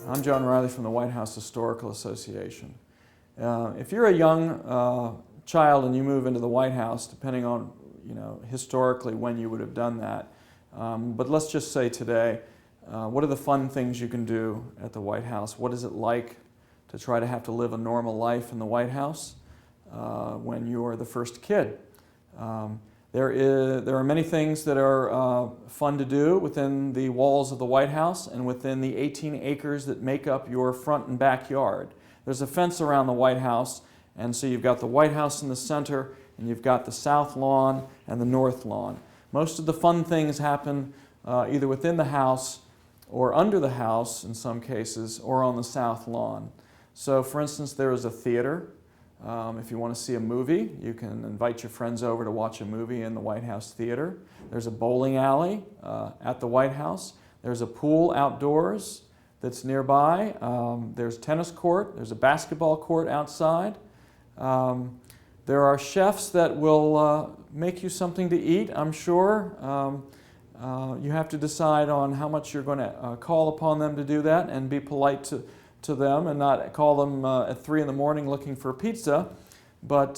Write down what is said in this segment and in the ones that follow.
I'm John Riley from the White House Historical Association. If you're a young child and you move into the White House, depending on historically when you would have done that, but let's just say today, what are the fun things you can do at the White House? What is it like to try to have to live a normal life in the White House when you are the first kid? There are many things that are fun to do within the walls of the White House and within the 18 acres that make up your front and backyard. There's a fence around the White House, and so you've got the White House in the center, and you've got the south lawn and the north lawn. Most of the fun things happen either within the house or under the house in some cases, or on the south lawn. So for instance, there is a theater. If you want to see a movie, you can invite your friends over to watch a movie in the White House Theater. There's a bowling alley at the White House. There's a pool outdoors that's nearby. There's a tennis court. There's a basketball court outside. There are chefs that will make you something to eat, I'm sure. You have to decide on how much you're going to call upon them to do that and be polite to them and not call them at 3 in the morning looking for pizza. But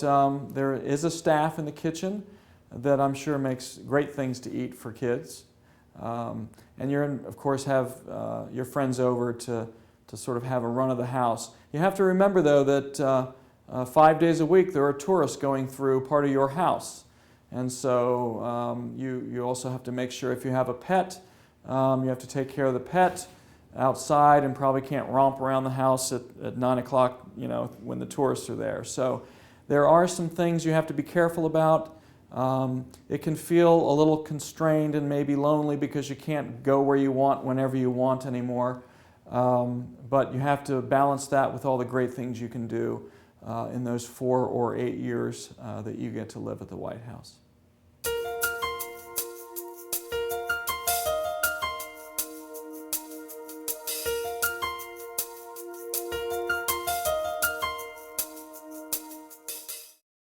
there is a staff in the kitchen that I'm sure makes great things to eat for kids. And you're, of course, have your friends over to sort of have a run of the house. You have to remember, though, that 5 days a week there are tourists going through part of your house. And so you also have to make sure if you have a pet, you have to take care of the pet outside and probably can't romp around the house at 9 o'clock, when the tourists are there. So there are some things you have to be careful about. It can feel a little constrained and maybe lonely because you can't go where you want whenever you want anymore. But you have to balance that with all the great things you can do in those 4 or 8 years that you get to live at the White House.